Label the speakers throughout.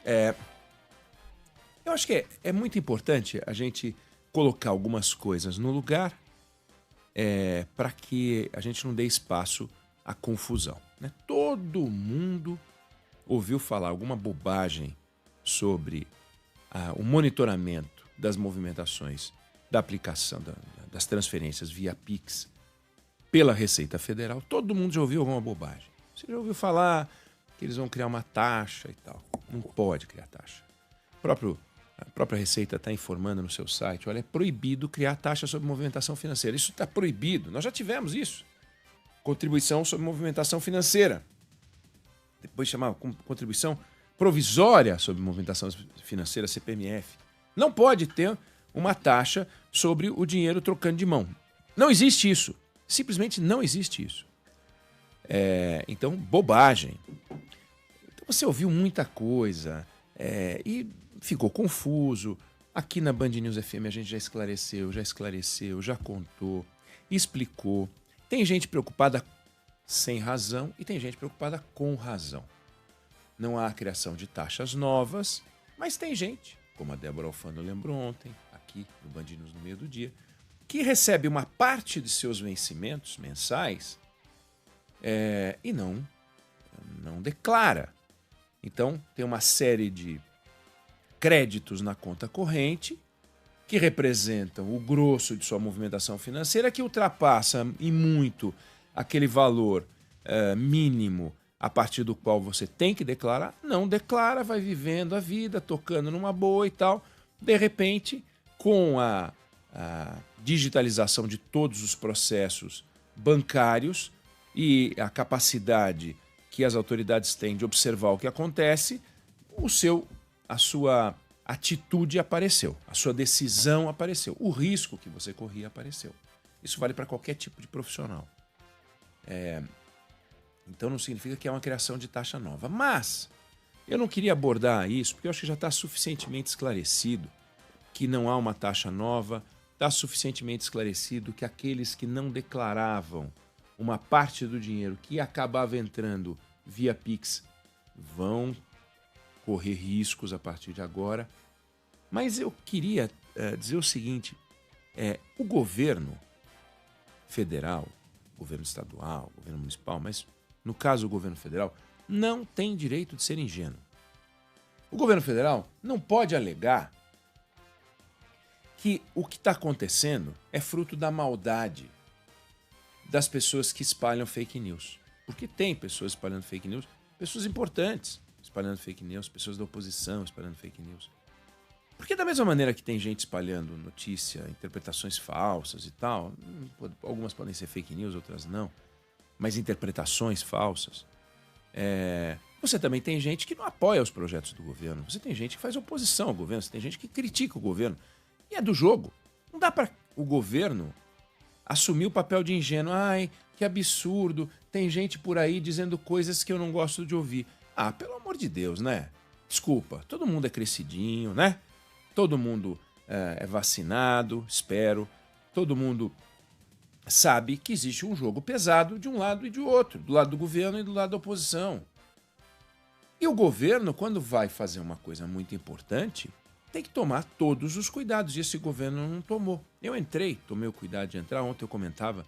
Speaker 1: Eu acho que é muito importante a gente colocar algumas coisas no lugar para que a gente não dê espaço à confusão, né? Todo mundo ouviu falar alguma bobagem sobre o monitoramento das movimentações da aplicação das transferências via Pix pela Receita Federal. Todo mundo já ouviu alguma bobagem. Você já ouviu falar que eles vão criar uma taxa e tal. Não pode criar taxa. A própria Receita está informando no seu site, olha, é proibido criar taxa sobre movimentação financeira. Isso está proibido. Nós já tivemos isso. Contribuição sobre movimentação financeira. Depois chamava contribuição provisória sobre movimentação financeira, CPMF. Não pode ter uma taxa sobre o dinheiro trocando de mão. Não existe isso. Simplesmente não existe isso. Então, bobagem. Então, você ouviu muita coisa e ficou confuso. Aqui na Band News FM a gente já esclareceu, já contou, explicou. Tem gente preocupada sem razão e tem gente preocupada com razão. Não há criação de taxas novas, mas tem gente, como a Débora Alfano lembrou ontem, aqui no Band News no meio do dia, que recebe uma parte de seus vencimentos mensais e não declara. Então, tem uma série de créditos na conta corrente que representam o grosso de sua movimentação financeira, que ultrapassa em muito aquele valor mínimo a partir do qual você tem que declarar. Não declara, vai vivendo a vida, tocando numa boa e tal. De repente, com a digitalização de todos os processos bancários e a capacidade que as autoridades têm de observar o que acontece, a sua atitude apareceu, a sua decisão apareceu, o risco que você corria apareceu. Isso vale para qualquer tipo de profissional. Então não significa que é uma criação de taxa nova. Mas eu não queria abordar isso, porque eu acho que já está suficientemente esclarecido que não há uma taxa nova, está suficientemente esclarecido que aqueles que não declaravam uma parte do dinheiro que acabava entrando via Pix vão correr riscos a partir de agora. Mas eu queria dizer o seguinte, o governo federal, governo estadual, governo municipal, mas no caso o governo federal, não tem direito de ser ingênuo. O governo federal não pode alegar que o que está acontecendo é fruto da maldade das pessoas que espalham fake news. Porque tem pessoas espalhando fake news, pessoas importantes espalhando fake news, pessoas da oposição espalhando fake news. Porque da mesma maneira que tem gente espalhando notícia, interpretações falsas e tal, algumas podem ser fake news, outras não, mas interpretações falsas, você também tem gente que não apoia os projetos do governo, você tem gente que faz oposição ao governo, você tem gente que critica o governo. E é do jogo. Não dá para o governo assumir o papel de ingênuo. Ai, que absurdo, tem gente por aí dizendo coisas que eu não gosto de ouvir. Ah, pelo amor de Deus, né? Desculpa, todo mundo é crescidinho, né? Todo mundo é vacinado, espero. Todo mundo sabe que existe um jogo pesado de um lado e de outro, do lado do governo e do lado da oposição. E o governo, quando vai fazer uma coisa muito importante, tem que tomar todos os cuidados, e esse governo não tomou. Eu tomei o cuidado de entrar. Ontem eu comentava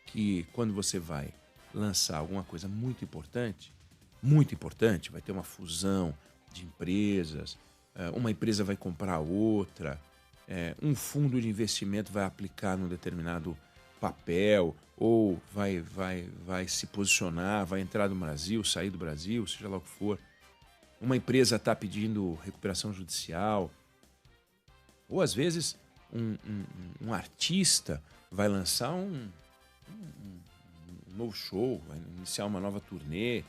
Speaker 1: que quando você vai lançar alguma coisa muito importante, vai ter uma fusão de empresas, uma empresa vai comprar outra, um fundo de investimento vai aplicar num determinado papel, ou vai se posicionar, vai entrar no Brasil, sair do Brasil, seja lá o que for. Uma empresa está pedindo recuperação judicial, ou às vezes um artista vai lançar um novo show, vai iniciar uma nova turnê.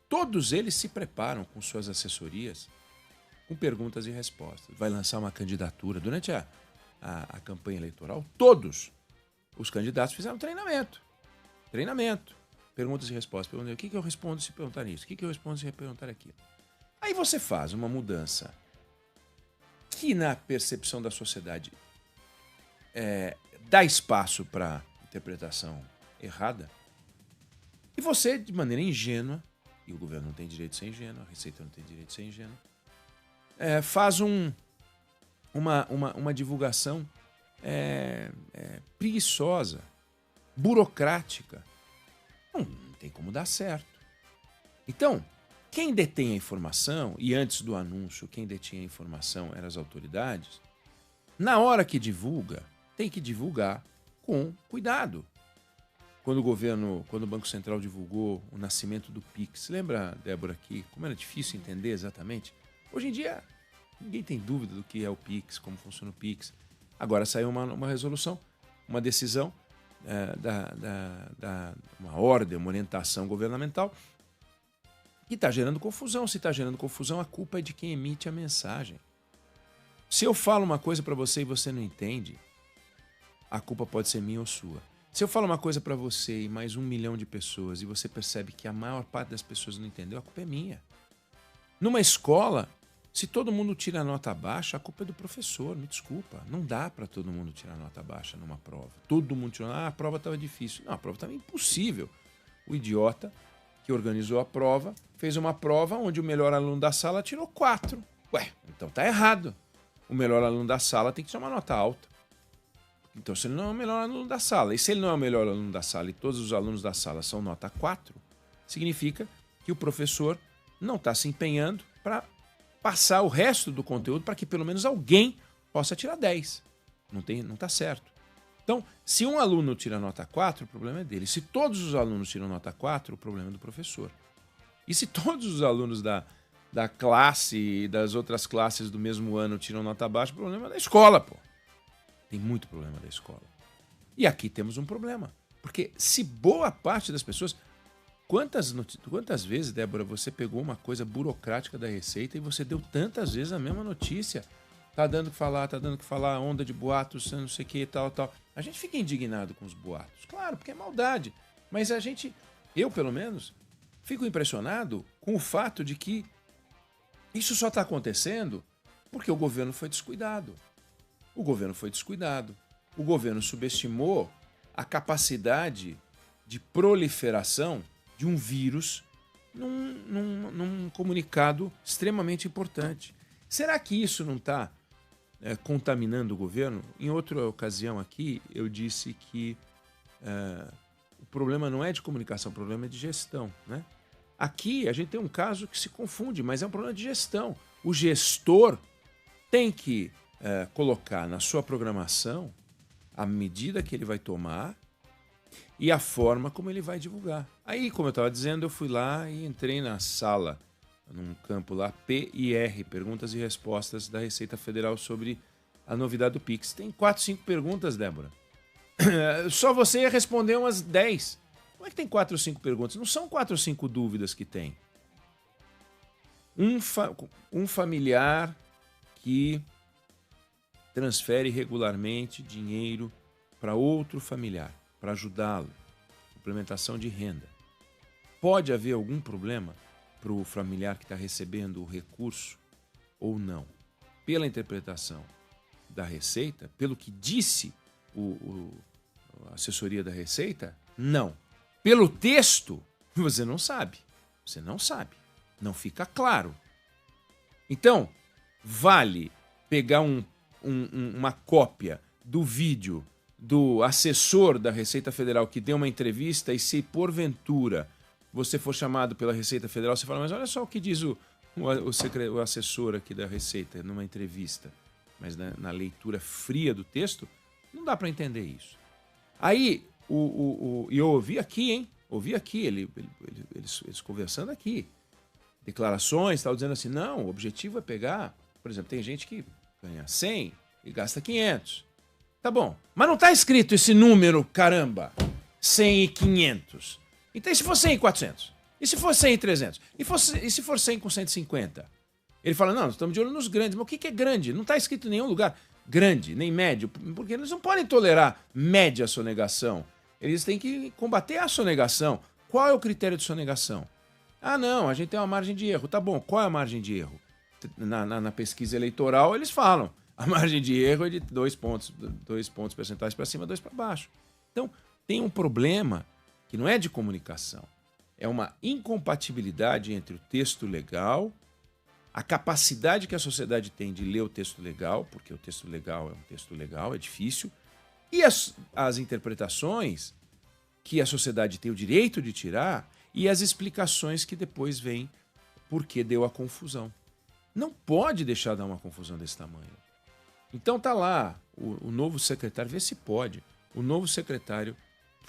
Speaker 1: Todos eles se preparam com suas assessorias, com perguntas e respostas. Vai lançar uma candidatura. Durante a campanha eleitoral, todos os candidatos fizeram treinamento. Perguntas e respostas. O que eu respondo se perguntar isso? O que eu respondo se perguntar aquilo? Aí você faz uma mudança que, na percepção da sociedade, dá espaço para interpretação errada. E você, de maneira ingênua, e o governo não tem direito de ser ingênuo, a Receita não tem direito de ser ingênuo, faz uma divulgação preguiçosa, burocrática. Não tem como dar certo. Então, quem detém a informação, e antes do anúncio, quem detinha a informação eram as autoridades, na hora que divulga, tem que divulgar com cuidado. Quando o Banco Central divulgou o nascimento do Pix, lembra, Débora, aqui, como era difícil entender exatamente? Hoje em dia, ninguém tem dúvida do que é o Pix, como funciona o Pix. Agora saiu uma resolução, uma decisão, uma ordem, uma orientação governamental que está gerando confusão. Se está gerando confusão, a culpa é de quem emite a mensagem. Se eu falo uma coisa para você e você não entende, a culpa pode ser minha ou sua. Se eu falo uma coisa para você e mais 1 milhão de pessoas e você percebe que a maior parte das pessoas não entendeu, a culpa é minha. Numa escola, se todo mundo tira nota baixa, a culpa é do professor, me desculpa. Não dá para todo mundo tirar nota baixa numa prova. Todo mundo tirou, a prova estava difícil. Não, a prova estava impossível. O idiota que organizou a prova fez uma prova onde o melhor aluno da sala tirou 4. Ué, então tá errado. O melhor aluno da sala tem que tirar uma nota alta. Então, se ele não é o melhor aluno da sala, e se ele não é o melhor aluno da sala e todos os alunos da sala são nota 4, significa que o professor não está se empenhando para passar o resto do conteúdo para que pelo menos alguém possa tirar 10. Não está certo. Então, se um aluno tira nota 4, o problema é dele. Se todos os alunos tiram nota 4, o problema é do professor. E se todos os alunos da classe e das outras classes do mesmo ano tiram nota baixa, o problema é da escola, pô. Tem muito problema da escola. E aqui temos um problema. Porque se boa parte das pessoas... Quantas vezes, Débora, você pegou uma coisa burocrática da Receita e você deu tantas vezes a mesma notícia? Tá dando o que falar, onda de boatos, não sei o que, tal. A gente fica indignado com os boatos. Claro, porque é maldade. Mas eu pelo menos, fico impressionado com o fato de que isso só está acontecendo porque o governo foi descuidado. O governo subestimou a capacidade de proliferação de um vírus num comunicado extremamente importante. Será que isso não está contaminando o governo? Em outra ocasião aqui, eu disse que o problema não é de comunicação, o problema é de gestão, né? Aqui a gente tem um caso que se confunde, mas é um problema de gestão. O gestor tem que colocar na sua programação a medida que ele vai tomar e a forma como ele vai divulgar. Aí, como eu estava dizendo, eu fui lá e entrei na sala, num campo lá, PIR, Perguntas e Respostas da Receita Federal sobre a novidade do Pix. Tem 4, 5 perguntas, Débora. Só você ia responder umas 10. Como é que tem 4 ou 5 perguntas? Não são 4 ou 5 dúvidas que tem. Um familiar que transfere regularmente dinheiro para outro familiar, para ajudá-lo, complementação de renda. Pode haver algum problema para o familiar que está recebendo o recurso ou não? Pela interpretação da Receita, pelo que disse a assessoria da Receita, não. Pelo texto, você não sabe. Você não sabe. Não fica claro. Então, vale pegar uma cópia do vídeo do assessor da Receita Federal que deu uma entrevista e se porventura você for chamado pela Receita Federal, você fala, mas olha só o que diz o assessor aqui da Receita numa entrevista. Mas na leitura fria do texto, não dá para entender isso. Aí, e eu ouvi aqui, hein? Ouvi aqui, eles conversando aqui. Declarações, tal, dizendo assim, não, o objetivo é pegar... Por exemplo, tem gente que ganha 100 e gasta 500. Tá bom, mas não tá escrito esse número, caramba, 100 e 500. Então, e se for 100 e 400? E se for 100 e 300? E se for 100 com 150? Ele fala, não, nós estamos de olho nos grandes. Mas o que é grande? Não está escrito em nenhum lugar grande, nem médio, porque eles não podem tolerar média sonegação. Eles têm que combater a sonegação. Qual é o critério de sonegação? Ah, não, a gente tem uma margem de erro. Tá bom, qual é a margem de erro? Na pesquisa eleitoral, eles falam. A margem de erro é de 2 pontos percentuais para cima, 2 para baixo. Então, tem um problema que não é de comunicação. é uma incompatibilidade entre o texto legal, a capacidade que a sociedade tem de ler o texto legal, porque o texto legal é um texto legal, é difícil, e as interpretações que a sociedade tem o direito de tirar e as explicações que depois vêm porque deu a confusão. Não pode deixar dar uma confusão desse tamanho. Então tá lá o novo secretário, vê se pode, o novo secretário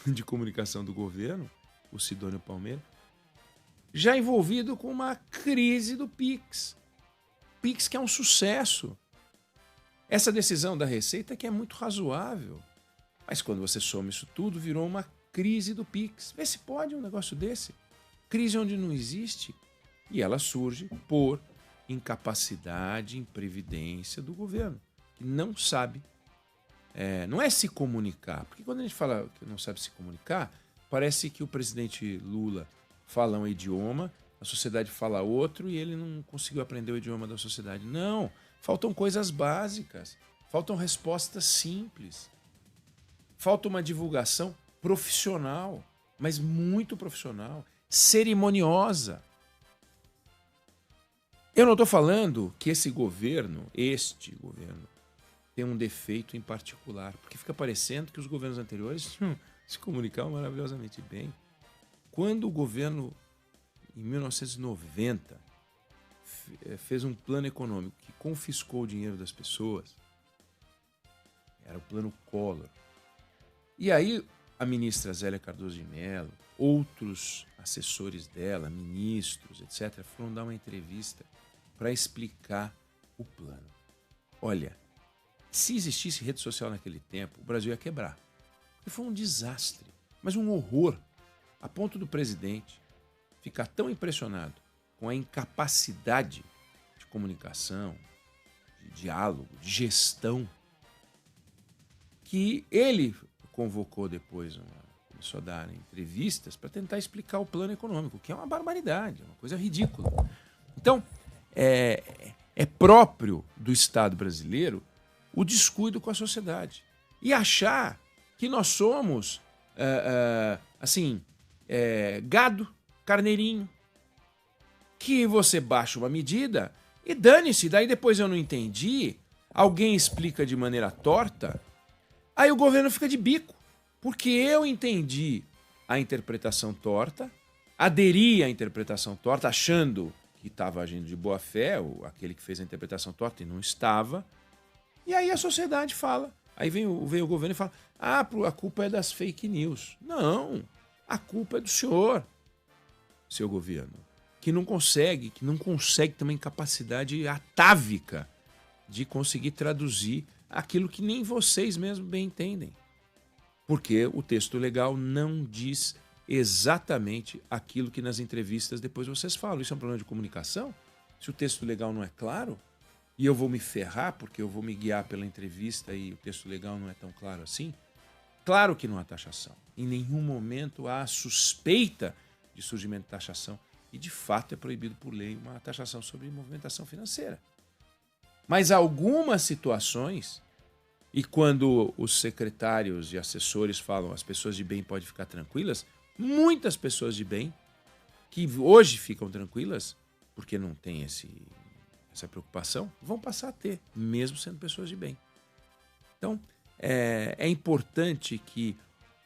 Speaker 1: de comunicação do governo, o Sidônio Palmeira, já envolvido com uma crise do Pix. Pix que é um sucesso. Essa decisão da Receita que é muito razoável. Mas quando você soma isso tudo, virou uma crise do Pix. Vê se pode um negócio desse. Crise onde não existe. E ela surge por incapacidade, imprevidência do governo, que não sabe. Não é se comunicar. Porque quando a gente fala que não sabe se comunicar, parece que o presidente Lula fala um idioma, a sociedade fala outro e ele não conseguiu aprender o idioma da sociedade. Não, faltam coisas básicas, faltam respostas simples, falta uma divulgação profissional, mas muito profissional, cerimoniosa. Eu não estou falando que este governo, tem um defeito em particular, porque fica parecendo que os governos anteriores se comunicavam maravilhosamente bem. Quando o governo, em 1990, fez um plano econômico que confiscou o dinheiro das pessoas, era o plano Collor. E aí a ministra Zélia Cardoso de Mello, outros assessores dela, ministros, etc., foram dar uma entrevista para explicar o plano. Olha, se existisse rede social naquele tempo, o Brasil ia quebrar. E foi um desastre, mas um horror, a ponto do presidente ficar tão impressionado com a incapacidade de comunicação, de diálogo, de gestão, que ele convocou depois, começou a dar entrevistas para tentar explicar o plano econômico, que é uma barbaridade, é uma coisa ridícula. Então, é próprio do Estado brasileiro o descuido com a sociedade e achar que nós somos, gado, carneirinho, que você baixa uma medida e dane-se, daí depois eu não entendi, alguém explica de maneira torta, aí o governo fica de bico, porque eu entendi a interpretação torta, aderi à interpretação torta, achando que estava agindo de boa fé, ou aquele que fez a interpretação torta e não estava, e aí a sociedade fala, aí vem o governo e fala, a culpa é das fake news. Não, a culpa é do senhor, seu governo, que não consegue também capacidade atávica de conseguir traduzir aquilo que nem vocês mesmos bem entendem. Porque o texto legal não diz exatamente aquilo que nas entrevistas depois vocês falam. Isso é um problema de comunicação? Se o texto legal não é claro, e eu vou me ferrar porque eu vou me guiar pela entrevista e o texto legal não é tão claro assim, claro que não há taxação. Em nenhum momento há suspeita de surgimento de taxação. E, de fato, é proibido por lei uma taxação sobre movimentação financeira. Mas algumas situações, e quando os secretários e assessores falam as pessoas de bem podem ficar tranquilas, muitas pessoas de bem, que hoje ficam tranquilas, porque não tem essa preocupação, vão passar a ter, mesmo sendo pessoas de bem. Então, é importante que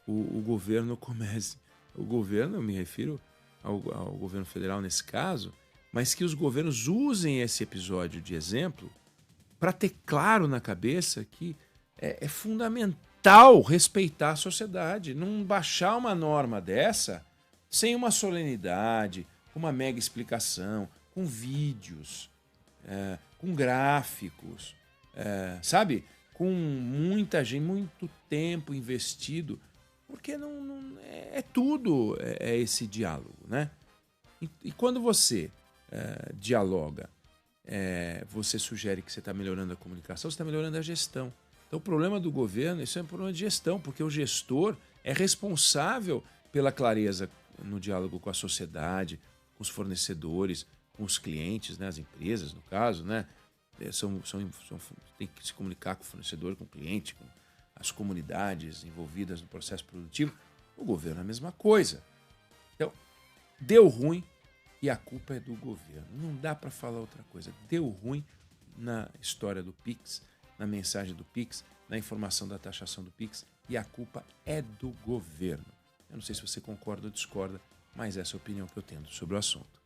Speaker 1: o governo comece... O governo, eu me refiro ao governo federal nesse caso, mas que os governos usem esse episódio de exemplo para ter claro na cabeça que é fundamental respeitar a sociedade, não baixar uma norma dessa sem uma solenidade, com uma mega explicação, com vídeos, com gráficos, sabe? Com muita gente, muito tempo investido, porque não é tudo esse diálogo, né? E quando você dialoga, você sugere que você está melhorando a comunicação, você está melhorando a gestão. Então o problema do governo, isso é um problema de gestão, porque o gestor é responsável pela clareza no diálogo com a sociedade, com os fornecedores, com os clientes, né? As empresas, no caso, né? Tem que se comunicar com o fornecedor, com o cliente, com as comunidades envolvidas no processo produtivo. O governo é a mesma coisa. Então, Deu ruim e a culpa é do governo. Não dá para falar outra coisa. Deu ruim na história do Pix, na mensagem do Pix, na informação da taxação do Pix, e a culpa é do governo. Eu não sei se você concorda ou discorda, mas essa é a opinião que eu tenho sobre o assunto.